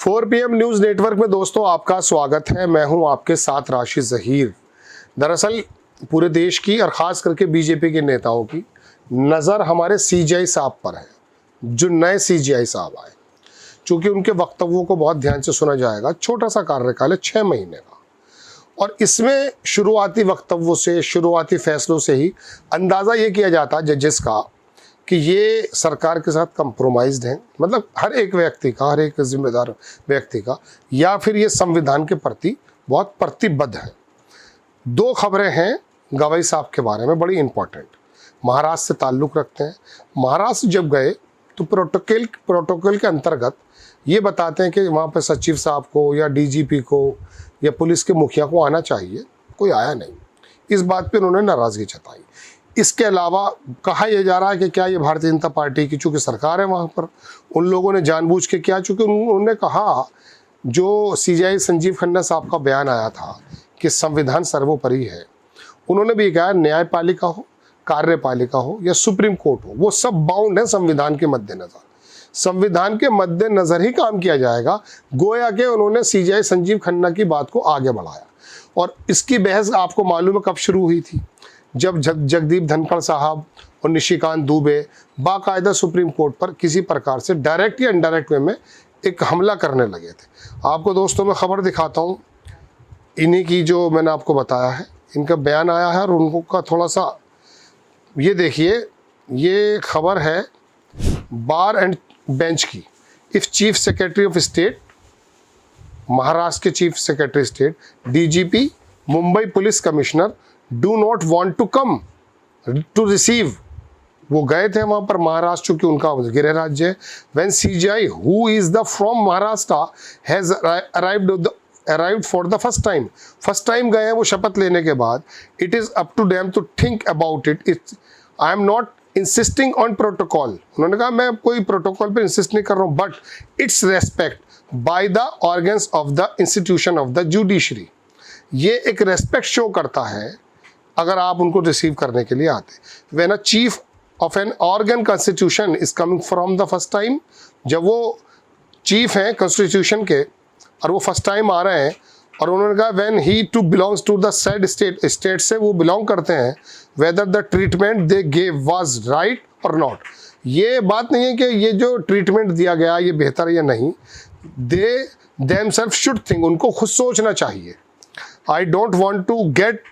4 PM news network में दोस्तों आपका स्वागत है। मैं हूं आपके साथ राशिद ज़हीर। दरअसल पूरे देश की और ख़ास करके बीजेपी के नेताओं की नज़र हमारे सीजेआई साहब पर है, जो नए सीजेआई साहब आए। चूँकि उनके वक्तव्यों को बहुत ध्यान से सुना जाएगा। छोटा सा कार्यकाल है, 6 महीने का, और इसमें शुरुआती वक्तव्यों से, शुरुआती फैसलों से ही अंदाज़ा ये किया जाता है जजेस का कि ये सरकार के साथ कंप्रोमाइज्ड हैं। मतलब हर एक व्यक्ति का, हर एक जिम्मेदार व्यक्ति का, या फिर ये संविधान के प्रति बहुत प्रतिबद्ध है। 2 खबरें हैं गवई साहब के बारे में, बड़ी इंपॉर्टेंट। महाराष्ट्र से ताल्लुक़ रखते हैं। महाराष्ट्र जब गए तो प्रोटोकॉल के अंतर्गत ये बताते हैं कि वहाँ पर सचिव साहब को या डीजीपी को या पुलिस के मुखिया को आना चाहिए, कोई आया नहीं। इस बात पर उन्होंने नाराज़गी जताई। इसके अलावा कहा यह जा रहा है कि क्या ये भारतीय जनता पार्टी की चूँकि सरकार है वहाँ पर, उन लोगों ने जानबूझ के किया। चूँकि उन्होंने कहा, जो सीजेआई संजीव खन्ना साहब का बयान आया था कि संविधान सर्वोपरि है, उन्होंने भी कहा न्यायपालिका हो, कार्यपालिका हो या सुप्रीम कोर्ट हो, वो सब बाउंड है संविधान के मद्देनज़र। संविधान के मद्देनज़र ही काम किया जाएगा। गोया के उन्होंने सीजेआई संजीव खन्ना की बात को आगे बढ़ाया। और इसकी बहस आपको मालूम है कब शुरू हुई थी? जब जगदीप धनखड़ साहब और निशिकांत दुबे बाकायदा सुप्रीम कोर्ट पर किसी प्रकार से डायरेक्ट या इनडायरेक्ट वे में एक हमला करने लगे थे। आपको दोस्तों मैं खबर दिखाता हूँ इन्हीं की, जो मैंने आपको बताया है। इनका बयान आया है और उनका थोड़ा सा ये देखिए, ये खबर है बार एंड बेंच की। If chief secretary of state, Maharashtra के chief secretary state, DGP, Mumbai police commissioner do not want to come to receive, वो गए थे वहाँ पर महाराष्ट्र, चूँकि उनका गृह राज्य है। when CJI who is the from Maharashtra has arrived for the first time गए हैं वो शपथ लेने के बाद, it is up to them to think about it. I am not insisting on protocol, उन्होंने कहा मैं कोई प्रोटोकॉल पे इंसिस्ट नहीं कर रहा हूँ, but it's respect by the organs of the institution of the judiciary। ये एक रेस्पेक्ट शो करता है अगर आप उनको रिसीव करने के लिए आते। When a chief of an organ constitution is coming from the first time, जब वो चीफ हैं कॉन्स्टिट्यूशन के और वो फर्स्ट टाइम आ रहे हैं, और उन्होंने कहा when he to belongs to the said state से वो बिलोंग करते हैं, whether the treatment they gave was right और नॉट। ये बात नहीं है कि ये जो ट्रीटमेंट दिया गया ये बेहतर या नहीं, दे देमसेल्फ शुड थिंक, उनको खुद सोचना चाहिए। I don't want to get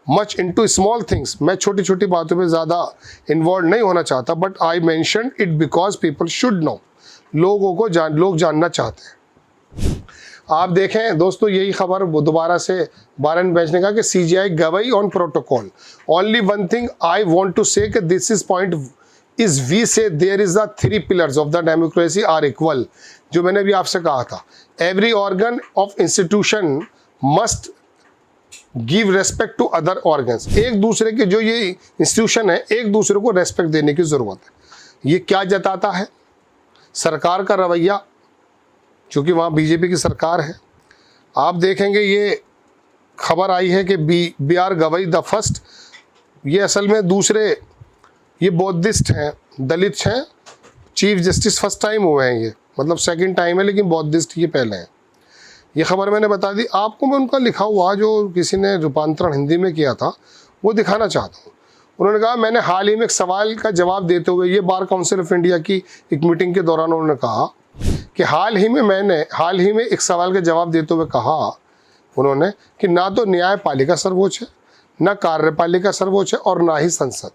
much into small things, मैं छोटी छोटी बातों में ज़्यादा इन्वॉल्व नहीं होना चाहता, but I mention it because people should know, लोग जानना चाहते हैं। आप देखें दोस्तों, यही खबर दोबारा से बारन बेंच ने कहा कि CJI Gavai on protocol. Only one thing I want to say कि this is point is we say there is the 3 pillars of the democracy are equal. जो मैंने भी आपसे कहा था, every organ of institution must give respect to other organs. एक दूसरे के, जो ये इंस्टीट्यूशन है, एक दूसरे को रेस्पेक्ट देने की ज़रूरत है। ये क्या जताता है? सरकार का रवैया, क्योंकि वहाँ बीजेपी की सरकार है। आप देखेंगे ये खबर आई है कि B R Gavai the first, ये असल में दूसरे, ये बौद्धिस्ट हैं, दलित हैं, चीफ जस्टिस फर्स्ट टाइम हुए हैं ये, मतलब सेकंड टाइम है, लेकिन बौद्धिस्ट ये पहले हैं। ये खबर मैंने बता दी आपको। मैं उनका लिखा हुआ, जो किसी ने रूपांतरण हिंदी में किया था, वो दिखाना चाहता हूँ। उन्होंने कहा, मैंने हाल ही में एक सवाल का जवाब देते हुए, ये बार काउंसिल ऑफ इंडिया की एक मीटिंग के दौरान उन्होंने कहा कि हाल ही में एक सवाल का जवाब देते हुए कहा उन्होंने कि ना तो न्यायपालिका सर्वोच्च है, ना कार्यपालिका सर्वोच्च है, और ना ही संसद,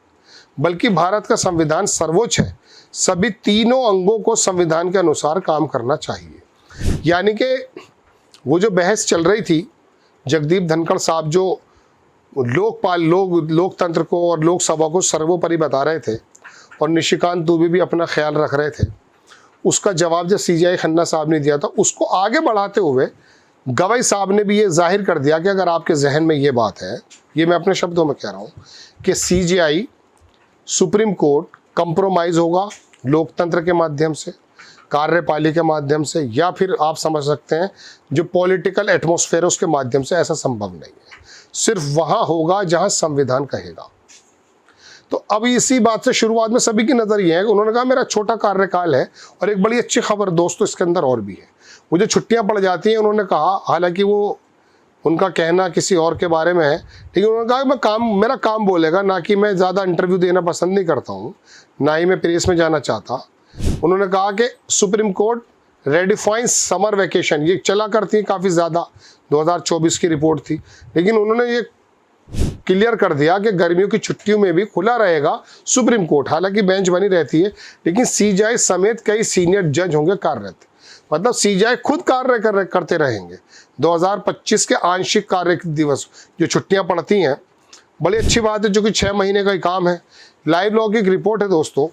बल्कि भारत का संविधान सर्वोच्च है। सभी तीनों अंगों को संविधान के अनुसार काम करना चाहिए। यानी कि वो जो बहस चल रही थी, जगदीप धनखड़ साहब जो लोकतंत्र को और लोकसभा को सर्वोपरि बता रहे थे, और निशिकांत दुबे भी अपना ख्याल रख रहे थे, उसका जवाब जब सीजेआई खन्ना साहब ने दिया था, उसको आगे बढ़ाते हुए गवई साहब ने भी ये जाहिर कर दिया कि अगर आपके जहन में ये बात है, ये मैं अपने शब्दों में कह रहा हूँ, कि सीजेआई सुप्रीम कोर्ट कंप्रोमाइज़ होगा लोकतंत्र के माध्यम से, कार्यपालिका के माध्यम से, या फिर आप समझ सकते हैं जो पॉलिटिकल एटमॉस्फेयर है उसके माध्यम से, ऐसा संभव नहीं है। सिर्फ वहाँ होगा जहाँ संविधान कहेगा। तो अब इसी बात से शुरुआत में सभी की नज़र ये है कि उन्होंने कहा मेरा छोटा कार्यकाल है। और एक बड़ी अच्छी खबर दोस्तों इसके अंदर और भी है, मुझे छुट्टियां पड़ जाती हैं। उन्होंने कहा, हालांकि वो उनका कहना किसी और के बारे में है, लेकिन उन्होंने कहा मेरा काम बोलेगा, ना कि मैं ज़्यादा इंटरव्यू देना पसंद नहीं करता हूँ, ना ही मैं प्रेस में जाना चाहता। उन्होंने कहा कि सुप्रीम कोर्ट रेडिफाइंस समर वैकेशन, ये चला करती है काफ़ी ज़्यादा, 2024 की रिपोर्ट थी, लेकिन उन्होंने ये क्लियर कर दिया कि गर्मियों की छुट्टियों में भी खुला रहेगा सुप्रीम कोर्ट। हालांकि बेंच बनी रहती है, लेकिन सीजेआई समेत कई सीनियर जज होंगे कार्यरत। मतलब सीजेआई खुद कार्य करते रहेंगे। 2025 के आंशिक कार्य दिवस जो छुट्टियां पड़ती हैं, बड़ी अच्छी बात है, जो कि 6 महीने का ही काम है। लाइव लॉ की एक रिपोर्ट है दोस्तों,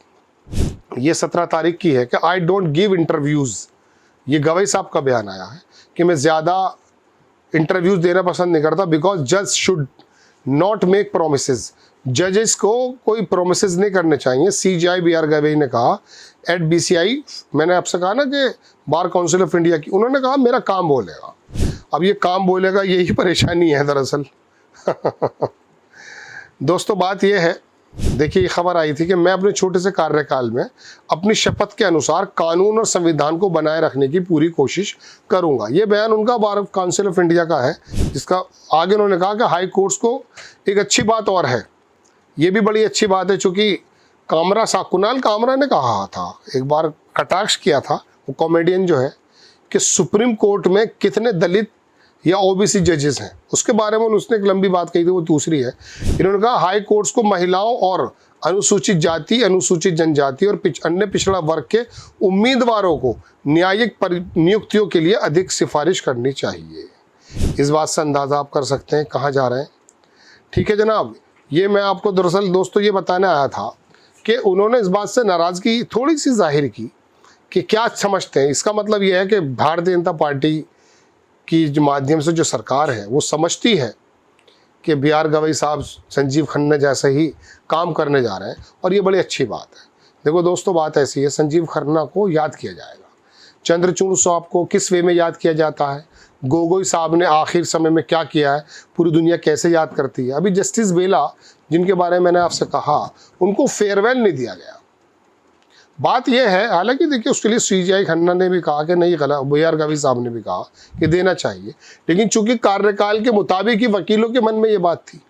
ये 17 तारीख की है, कि आई डोंट गिव इंटरव्यूज़। ये गवई साहब का बयान आया है कि मैं ज़्यादा इंटरव्यूज़ देना पसंद नहीं करता, बिकॉज जज शुड नॉट मेक प्रोमिसेस। जजेस को कोई प्रोमिसेस नहीं करने चाहिए। सीजेआई BR गवई ने कहा एट BCI, मैंने आपसे कहा ना कि बार काउंसिल ऑफ इंडिया की, उन्होंने कहा मेरा काम बोलेगा। अब ये काम बोलेगा, यही परेशानी है दरअसल। दोस्तों बात यह है, देखिए ये खबर आई थी कि मैं अपने छोटे से कार्यकाल में अपनी शपथ के अनुसार कानून और संविधान को बनाए रखने की पूरी कोशिश करूंगा। ये बयान उनका बार काउंसिल ऑफ इंडिया का है, जिसका आगे उन्होंने कहा कि हाई कोर्ट्स को एक अच्छी बात और है, ये भी बड़ी अच्छी बात है, चूँकि कुणाल कामरा ने कहा था, एक बार कटाक्ष किया था, वो कॉमेडियन जो है, कि सुप्रीम कोर्ट में कितने दलित या OBC जजेस हैं, उसके बारे में उसने एक लंबी बात कही थी, वो दूसरी है। इन्होंने कहा हाई कोर्ट्स को महिलाओं और अनुसूचित जाति, अनुसूचित जनजाति और अन्य पिछड़ा वर्ग के उम्मीदवारों को न्यायिक नियुक्तियों के लिए अधिक सिफारिश करनी चाहिए। इस बात से अंदाज़ा आप कर सकते हैं कहाँ जा रहे हैं। ठीक है जनाब, ये मैं आपको दरअसल दोस्तों ये बताने आया था कि उन्होंने इस बात से नाराज़गी थोड़ी सी जाहिर की कि क्या समझते हैं। इसका मतलब ये है कि भारतीय जनता पार्टी की जो माध्यम से जो सरकार है, वो समझती है कि BR गवई साहब संजीव खन्ना जैसे ही काम करने जा रहे हैं, और ये बड़ी अच्छी बात है। देखो दोस्तों, बात ऐसी है, संजीव खन्ना को याद किया जाएगा, चंद्रचूड़ साहब को किस वे में याद किया जाता है, गोगोई साहब ने आखिर समय में क्या किया है, पूरी दुनिया कैसे याद करती है। अभी जस्टिस बेला, जिनके बारे में मैंने आपसे कहा, उनको फेयरवेल नहीं दिया गया। बात यह है, हालांकि देखिए उसके लिए सीजेआई खन्ना ने भी कहा कि नहीं, गलत, BR गवई साहब ने भी कहा कि देना चाहिए, लेकिन चूंकि कार्यकाल के मुताबिक ही वकीलों के मन में ये बात थी।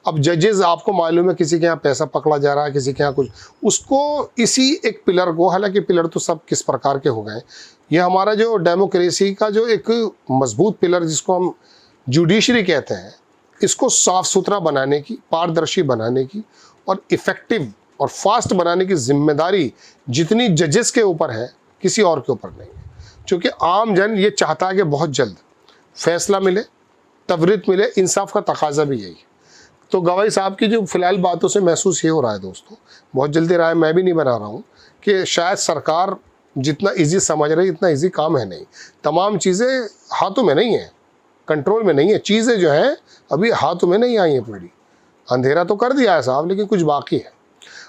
अब जजेस, आपको मालूम है, किसी के यहाँ पैसा पकड़ा जा रहा है, किसी के यहाँ कुछ, उसको इसी एक पिलर को, हालांकि पिलर तो सब किस प्रकार के हो गए, ये हमारा जो डेमोक्रेसी का जो एक मजबूत पिलर जिसको हम जुडिशरी कहते हैं, इसको साफ सुथरा बनाने की, पारदर्शी बनाने की और इफ़ेक्टिव और फास्ट बनाने की जिम्मेदारी जितनी जजेस के ऊपर है, किसी और के ऊपर नहीं है। क्योंकि आम जन ये चाहता है कि बहुत जल्द फैसला मिले, तवरीत मिले, इंसाफ का तकाजा भी यही है। तो गवई साहब की जो फिलहाल बातों से महसूस ये हो रहा है दोस्तों, बहुत जल्दी राय मैं भी नहीं बना रहा हूँ, कि शायद सरकार जितना ईजी समझ रही, इतना ईजी काम है नहीं। तमाम चीज़ें हाथों में नहीं है, कंट्रोल में नहीं है, चीज़ें जो हैं अभी हाथों में नहीं आई हैं पूरी। अंधेरा तो कर दिया है साहब, लेकिन कुछ बाकी है।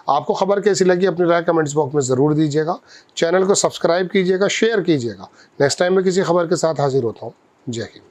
आपको खबर कैसी लगी अपनी राय कमेंट्स बॉक्स में ज़रूर दीजिएगा। चैनल को सब्सक्राइब कीजिएगा, शेयर कीजिएगा। नेक्स्ट टाइम मैं किसी खबर के साथ हाजिर होता हूँ। जय हिंद।